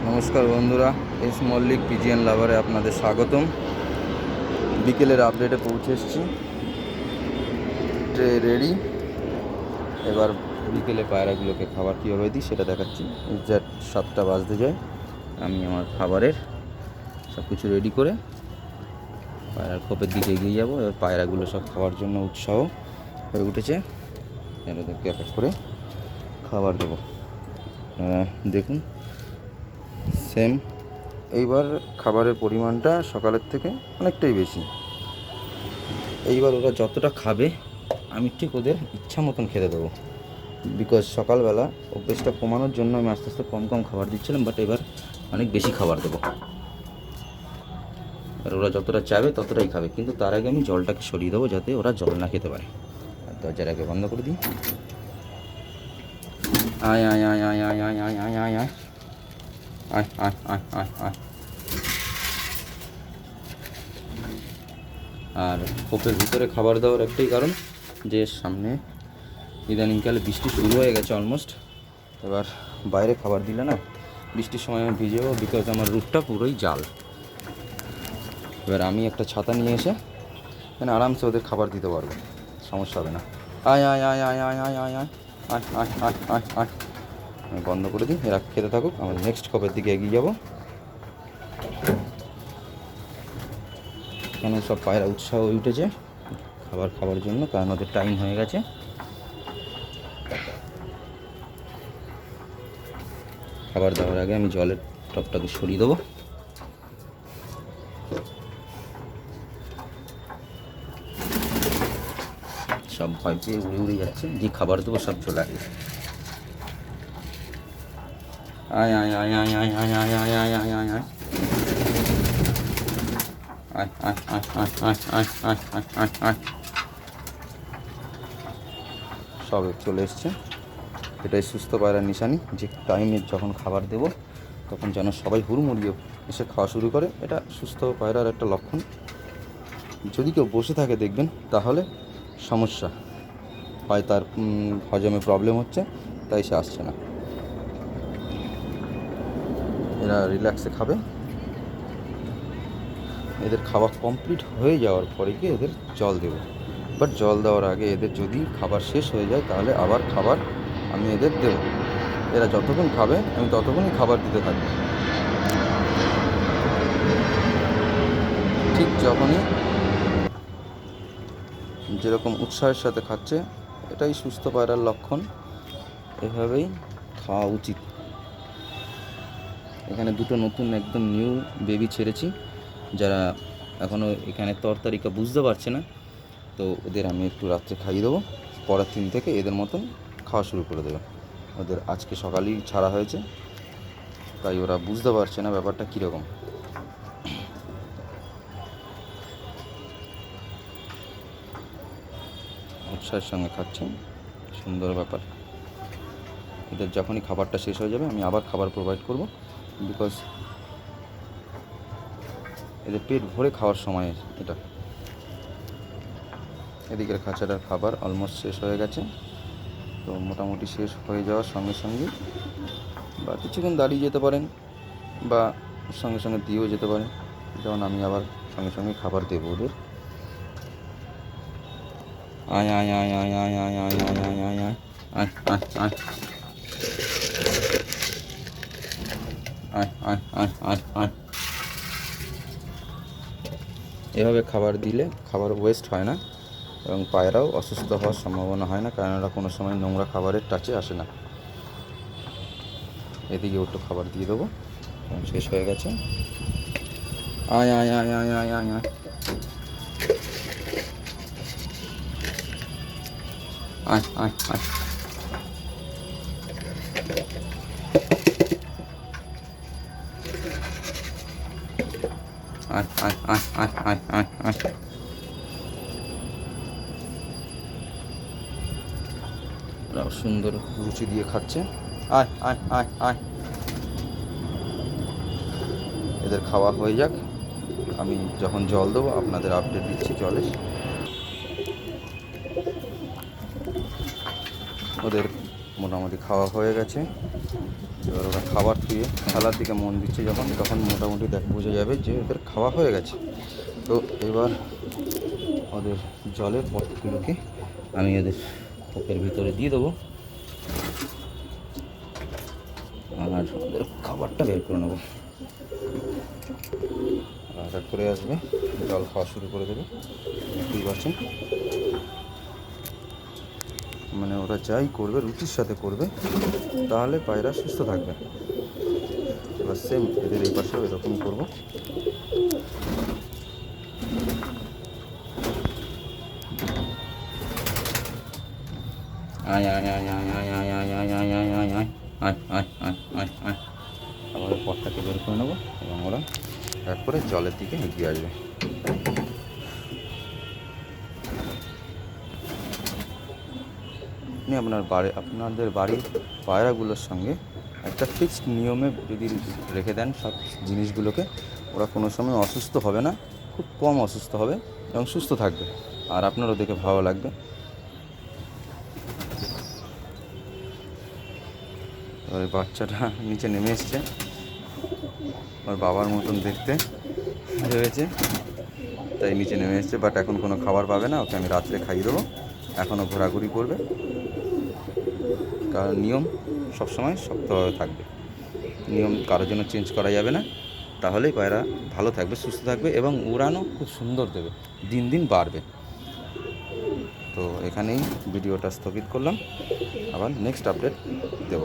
নমস্কার বন্ধুরা, এস মল্লিক পিজিএন লাভারে আপনাদের স্বাগতম। বিকেলের আপডেটে পৌঁছে এসেছি। Tray ready. এবার বিকেলে পায়রাগুলোকে খাবার কীভাবে দিই সেটা দেখাচ্ছি। এক্স্যাক্ট 7টা বাজতে যায়, আমি আমার খাবারের সব কিছু রেডি করে পায়রার খোপের দিকে এগিয়ে যাবো। এবার পায়রাগুলো সব খাওয়ার জন্য উৎসাহ হয়ে উঠেছে। এদেরকে এক এক করে খাবার দেবো। দেখুন, সেম। এইবার খাবারের পরিমাণটা সকালের থেকে অনেকটাই বেশি। এইবার ওরা যতটা খাবে আমি ঠিক ওদের ইচ্ছা মতন খেতে দেবো। বিকজ সকালবেলা অভ্যেসটা কমানোর জন্য আমি আস্তে আস্তে কম কম খাবার দিচ্ছিলাম, বাট এবার অনেক বেশি খাবার দেবো। আর ওরা যতটা চাইবে ততটাই খাবে, কিন্তু তার আগে আমি জলটাকে সরিয়ে দেবো যাতে ওরা জল না খেতে পারে। আর দরজার আগে বন্ধ করে দিই। আয় আয় আয় আয় আয় আয় আয় আয় আয় আয় আয় আয় আয় আয় আয়। আর খোপের ভিতরে খাবার দেওয়ার একটাই কারণ যে সামনে ইদানিংকালে বৃষ্টি শুরু হয়ে গেছে অলমোস্ট। এবার বাইরে খাবার দিলে না বৃষ্টির সময় আমি ভিজে যাবো, বিকজ আমার রুটটা পুরোই জাল। এবার আমি একটা ছাতা নিয়ে এসে এখানে আরামসে ওদের খাবার দিতে পারবো, সমস্যা হবে না। আয় আয় আয় আয় আয় আয় আয় আয় আয় আয় আয় আয় আয়। আমি বন্ধ করে দিই, এরা খেতে থাকুক, আমি নেক্সট খোপের দিকে এগিয়ে যাবো। এখানে সব পায়রা উৎসাহ হয়ে উঠেছে খাবার খাওয়ার জন্য, কারণ ওদের টাইম হয়ে গেছে। খাবার দেওয়ার আগে আমি জলের টপটাকে সরিয়ে দেবো। সব ভয় পেয়ে উড়ে উড়ে যাচ্ছে, যে খাবার দেবো সব চলে আসবে। আয় আয় আয় আয় আয় আয় আয় আয় আয় আয় আয় আয় সব চলে এসছে। এটাই সুস্থ পায়রার নিশানি, যে টাইমে যখন খাবার দেব তখন যেন সবাই হুড়মুড়িয়ে এসে খাওয়া শুরু করে। এটা সুস্থ পায়রার একটা লক্ষণ। যদি কেউ বসে থাকে দেখবেন তাহলে সমস্যা হয়, তার হজমে প্রবলেম হচ্ছে, তাই সে আসছে না। এরা রিল্যাক্সে খাবে। এদের খাওয়া কমপ্লিট হয়ে যাওয়ার পরে গিয়ে এদের জল দেব। বাট জল দেওয়ার আগে এদের যদি খাবার শেষ হয়ে যায় তাহলে আবার খাবার আমি এদের দেব। এরা যতক্ষণ খাবে আমি ততক্ষণই খাবার দিতে থাকবো। ঠিক যখনই যেরকম উৎসাহের সাথে খাচ্ছে, এটাই সুস্থ পায়রার লক্ষণ। এভাবেই খাওয়া উচিত। এখানে দুটো নতুন একদম নিউ বেবি ছেড়েছি, যারা এখনও এখানে তরতারিকা বুঝতে পারছে না, তো ওদের আমি একটু রাত্রে খাইয়ে দেবো। পরের দিন থেকে এদের মতন খাওয়া শুরু করে দেবে। ওদের আজকে সকালেই ছাড়া হয়েছে, তাই ওরা বুঝতে পারছে না ব্যাপারটা কীরকম। উৎসাহের সঙ্গে খাচ্ছে, সুন্দর ব্যাপার। এদের যখনই খাবারটা শেষ হয়ে যাবে আমি আবার খাবার প্রোভাইড করব, বিকজ এদের পেট ভরে খাওয়ার সময় এটা। এদিকের খাঁচাটার খাবার অলমোস্ট শেষ হয়ে গেছে, তো মোটামুটি শেষ হয়ে যাওয়ার সঙ্গে সঙ্গে বা কিছুক্ষণ দাঁড়িয়ে যেতে পারেন বা সঙ্গে সঙ্গে দিয়েও যেতে পারেন। যেমন আমি আবার সঙ্গে সঙ্গে খাবার দেবো ওদের। আয় আয় আয় আয় আয় আয় আয় আয় আয় আয় আয় আয় আয় আয় আয় আয় আয় আয়। এভাবে খাবার দিলে খাবার ওয়েস্ট হয় না এবং পায়রাও অসুস্থ হওয়ার সম্ভাবনা হয় না, কারণ ওরা কোনো সময় নোংরা খাবারের টাচে আসে না। এদিকে একটু খাবার দিয়ে দেবো, শেষ হয়ে গেছে। আয় আয় আয় আয় আয় আয় আয় আয় আয় আয়। আয় আয় আয় আয় আয় আয় আয়। ওরাও সুন্দর রুচি দিয়ে খাচ্ছে। আয় আয় আয় আয়। এদের খাওয়া হয়ে যাক, আমি যখন জল দেবো আপনাদের আপডেট দিচ্ছি জলের। ওদের মোটামুটি খাওয়া হয়ে গেছে। এবার ওরা খাবার থুয়ে খেলার দিকে মন দিচ্ছে যখন, তখন মোটামুটি বোঝা যাবে যে ওদের খাওয়া হয়ে গেছে। তো এবার ওদের জলের পটগুলোকে আমি ওদের কোপের ভিতরে দিয়ে দেবো, আর ওদের খাবারটা বের করে নেবো। আর করে আসবে, জল খাওয়া শুরু করে দেবে, দেখতেই পাচ্ছেন। মানে ওরা যাই করবে রুচির সাথে করবে, তাহলে পায়রা সুস্থ থাকবে। এবার সেম এদের এই পাশেও এরকম করবো। আয় আয় আয় আয় আয় আয় আয় আয় আয় আয় আয় আয় আয় আয় আয় আয় আয়। আবার পটটাকে বের করে নেবো এবং ওরা এক করে জলের দিকে এগিয়ে আসবে। আপনি আপনাদের বাড়ির পায়রাগুলোর সঙ্গে একটা ফিক্সড নিয়মে যদি রেখে দেন সব জিনিসগুলোকে, ওরা কোনো সময় অসুস্থ হবে না, খুব কম অসুস্থ হবে এবং সুস্থ থাকবে, আর আপনারও দেখে ভালো লাগবে। এবার বাচ্চাটা নিচে নেমে এসছে, ওর বাবার মতন দেখতে ভেবেছে, তাই নিচে নেমে এসছে। বাট এখন কোনো খাবার পাবে না, ওকে আমি রাত্রে খাইয়ে দেবো। এখনও ঘোরাঘুরি করবে, কারণ নিয়ম সবসময় শক্তভাবে থাকবে, নিয়ম কারোর জন্য চেঞ্জ করা যাবে না। তাহলেই পায়রা ভালো থাকবে, সুস্থ থাকবে এবং উড়ানও খুব সুন্দর দেবে, দিন দিন বাড়বে। তো এখানেই ভিডিওটা স্থগিত করলাম, আবার নেক্সট আপডেট দেব।